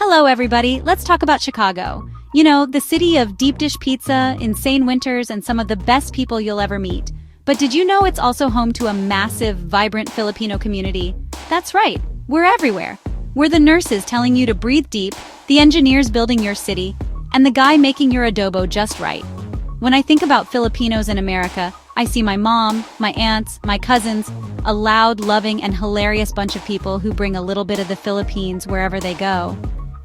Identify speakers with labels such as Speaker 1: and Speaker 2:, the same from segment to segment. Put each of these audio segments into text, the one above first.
Speaker 1: Hello, everybody. Let's talk about Chicago. You know, the city of deep dish pizza, insane winters, and some of the best people you'll ever meet. But did you know it's also home to a massive, vibrant Filipino community? That's right. We're everywhere. We're the nurses telling you to breathe deep, the engineers building your city, and the guy making your adobo just right. When I think about Filipinos in America, I see my mom, my aunts, my cousins, a loud, loving, and hilarious bunch of people who bring a little bit of the Philippines wherever they go.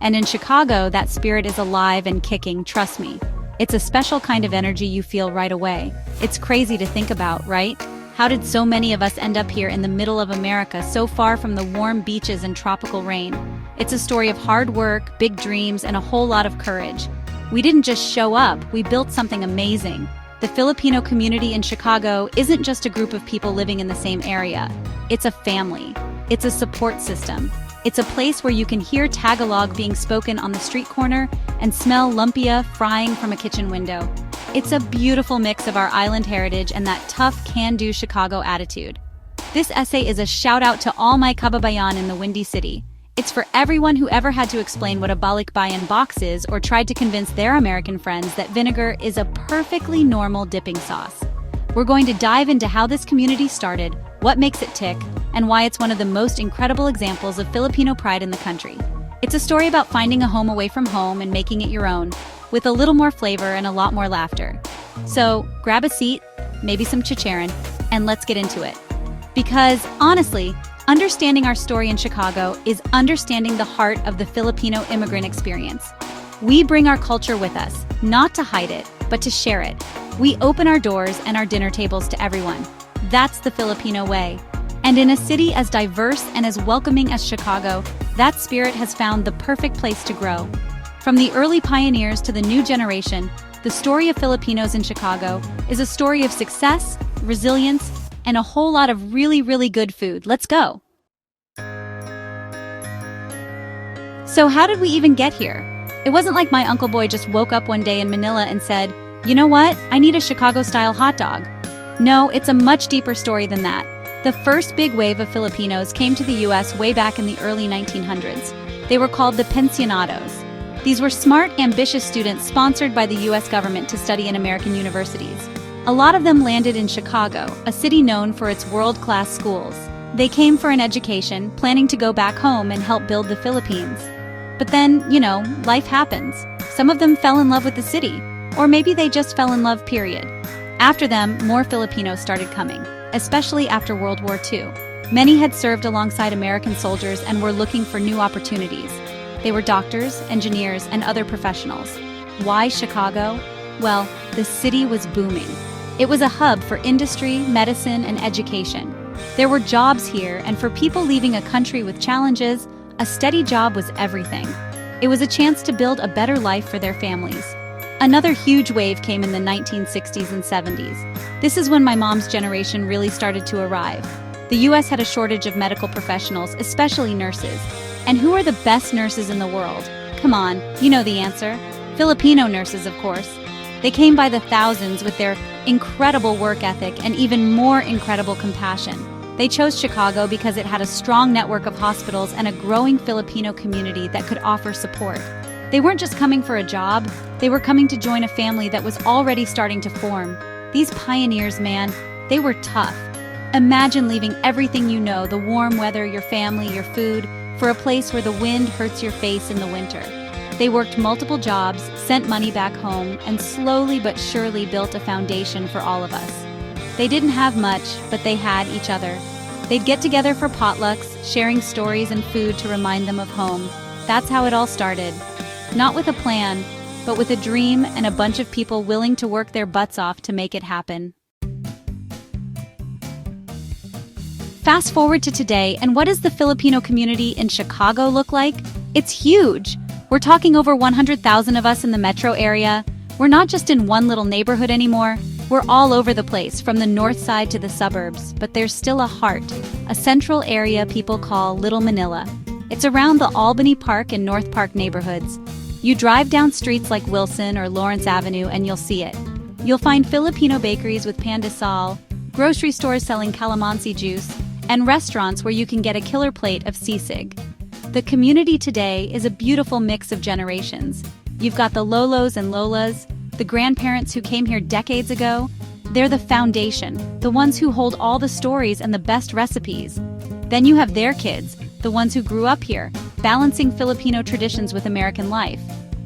Speaker 1: And in Chicago, that spirit is alive and kicking, trust me. It's a special kind of energy you feel right away. It's crazy to think about, right? How did so many of us end up here in the middle of America, so far from the warm beaches and tropical rain? It's a story of hard work, big dreams, and a whole lot of courage. We didn't just show up, we built something amazing. The Filipino community in Chicago isn't just a group of people living in the same area. It's a family. It's a support system. It's a place where you can hear Tagalog being spoken on the street corner and smell lumpia frying from a kitchen window. It's a beautiful mix of our island heritage and that tough, can-do Chicago attitude. This essay is a shout-out to all my kababayan in the Windy City. It's for everyone who ever had to explain what a balikbayan box is or tried to convince their American friends that vinegar is a perfectly normal dipping sauce. We're going to dive into how this community started, what makes it tick, and why it's one of the most incredible examples of Filipino pride in the country. It's a story about finding a home away from home and making it your own, with a little more flavor and a lot more laughter. So, grab a seat, maybe some chicharon, and let's get into it. Because, honestly, understanding our story in Chicago is understanding the heart of the Filipino immigrant experience. We bring our culture with us, not to hide it, but to share it. We open our doors and our dinner tables to everyone. That's the Filipino way. And in a city as diverse and as welcoming as Chicago, that spirit has found the perfect place to grow. From the early pioneers to the new generation, the story of Filipinos in Chicago is a story of success, resilience, and a whole lot of really, really good food. Let's go! So how did we even get here? It wasn't like my Uncle Boy just woke up one day in Manila and said, "You know what? I need a Chicago-style hot dog." No, it's a much deeper story than that. The first big wave of Filipinos came to the U.S. way back in the early 1900s. They were called the pensionados. These were smart, ambitious students sponsored by the U.S. government to study in American universities. A lot of them landed in Chicago, a city known for its world-class schools. They came for an education, planning to go back home and help build the Philippines. But then, you know, life happens. Some of them fell in love with the city, or maybe they just fell in love, period. After them, more Filipinos started coming, especially after World War II. Many had served alongside American soldiers and were looking for new opportunities. They were doctors, engineers, and other professionals. Why Chicago? Well, the city was booming. It was a hub for industry, medicine, and education. There were jobs here, and for people leaving a country with challenges, a steady job was everything. It was a chance to build a better life for their families. Another huge wave came in the 1960s and 70s. This is when my mom's generation really started to arrive. The US had a shortage of medical professionals, especially nurses. And who are the best nurses in the world? Come on, you know the answer. Filipino nurses, of course. They came by the thousands with their incredible work ethic and even more incredible compassion. They chose Chicago because it had a strong network of hospitals and a growing Filipino community that could offer support. They weren't just coming for a job, they were coming to join a family that was already starting to form. These pioneers, man, they were tough. Imagine leaving everything you know, the warm weather, your family, your food, for a place where the wind hurts your face in the winter. They worked multiple jobs, sent money back home, and slowly but surely built a foundation for all of us. They didn't have much, but they had each other. They'd get together for potlucks, sharing stories and food to remind them of home. That's how it all started. Not with a plan, but with a dream and a bunch of people willing to work their butts off to make it happen. Fast forward to today, and what does the Filipino community in Chicago look like? It's huge! We're talking over 100,000 of us in the metro area. We're not just in one little neighborhood anymore. We're all over the place, from the north side to the suburbs, but there's still a heart, a central area people call Little Manila. It's around the Albany Park and North Park neighborhoods. You drive down streets like Wilson or Lawrence Avenue and you'll see it. You'll find Filipino bakeries with pandesal, grocery stores selling calamansi juice, and restaurants where you can get a killer plate of sisig. The community today is a beautiful mix of generations. You've got the Lolos and Lolas, the grandparents who came here decades ago. They're the foundation, the ones who hold all the stories and the best recipes. Then you have their kids, the ones who grew up here, balancing Filipino traditions with American life.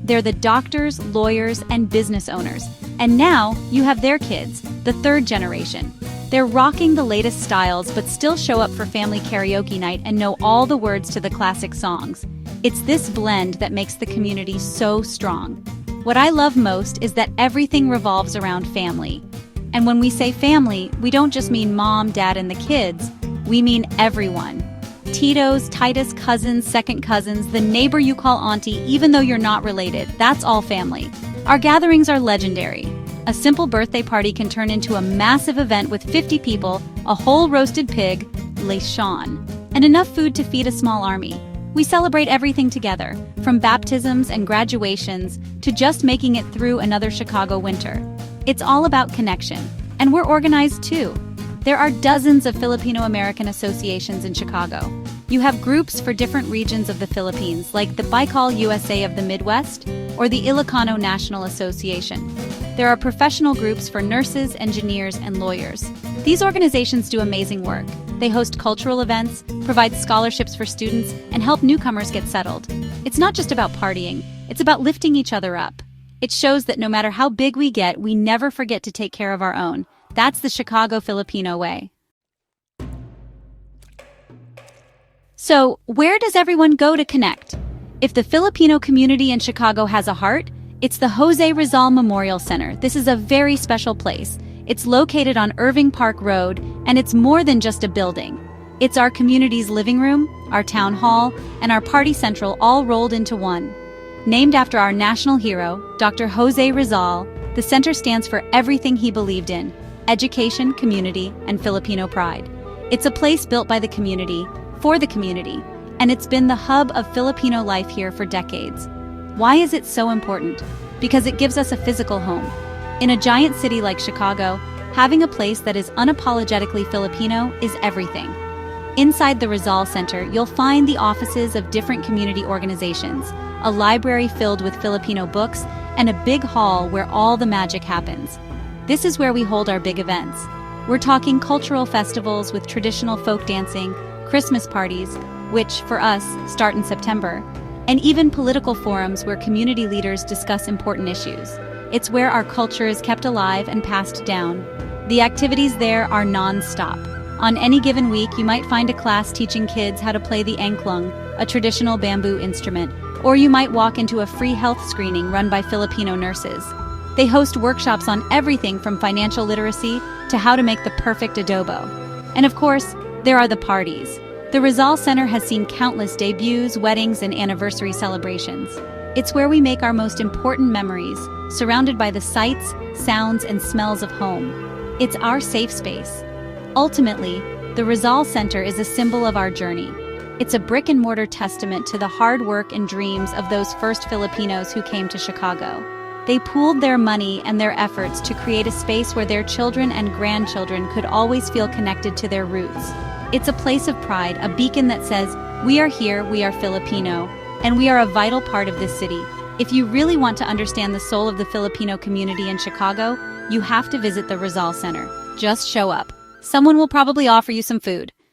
Speaker 1: They're the doctors, lawyers, and business owners. And now you have their kids, the third generation. They're rocking the latest styles but still show up for family karaoke night and know all the words to the classic songs. It's this blend that makes the community so strong. What I love most is that everything revolves around family. And when we say family, we don't just mean mom, dad, and the kids. We mean everyone. Titos, Titus, cousins, second cousins, the neighbor you call auntie, even though you're not related, that's all family. Our gatherings are legendary. A simple birthday party can turn into a massive event with 50 people, a whole roasted pig, lechon, and enough food to feed a small army. We celebrate everything together, from baptisms and graduations to just making it through another Chicago winter. It's all about connection, and we're organized too. There are dozens of Filipino-American associations in Chicago. You have groups for different regions of the Philippines, like the Bicol USA of the Midwest or the Ilocano National Association. There are professional groups for nurses, engineers, and lawyers. These organizations do amazing work. They host cultural events, provide scholarships for students, and help newcomers get settled. It's not just about partying, it's about lifting each other up. It shows that no matter how big we get, we never forget to take care of our own. That's the Chicago Filipino way. So, where does everyone go to connect? If the Filipino community in Chicago has a heart, it's the Jose Rizal Memorial Center. This is a very special place. It's located on Irving Park Road, and it's more than just a building. It's our community's living room, our town hall, and our party central all rolled into one. Named after our national hero, Dr. Jose Rizal, the center stands for everything he believed in: education, community, and Filipino pride. It's a place built by the community, for the community, and it's been the hub of Filipino life here for decades. Why is it so important? Because it gives us a physical home. In a giant city like Chicago, having a place that is unapologetically Filipino is everything. Inside the Rizal Center, you'll find the offices of different community organizations, a library filled with Filipino books, and a big hall where all the magic happens. This is where we hold our big events. We're talking cultural festivals with traditional folk dancing, Christmas parties, which, for us, start in September, and even political forums where community leaders discuss important issues. It's where our culture is kept alive and passed down. The activities there are non-stop. On any given week, you might find a class teaching kids how to play the angklung, a traditional bamboo instrument, or you might walk into a free health screening run by Filipino nurses. They host workshops on everything from financial literacy to how to make the perfect adobo. And of course, there are the parties. The Rizal Center has seen countless debuts, weddings, and anniversary celebrations. It's where we make our most important memories, surrounded by the sights, sounds, and smells of home. It's our safe space. Ultimately, the Rizal Center is a symbol of our journey. It's a brick-and-mortar testament to the hard work and dreams of those first Filipinos who came to Chicago. They pooled their money and their efforts to create a space where their children and grandchildren could always feel connected to their roots. It's a place of pride, a beacon that says, we are here, we are Filipino, and we are a vital part of this city. If you really want to understand the soul of the Filipino community in Chicago, you have to visit the Rizal Center. Just show up. Someone will probably offer you some food.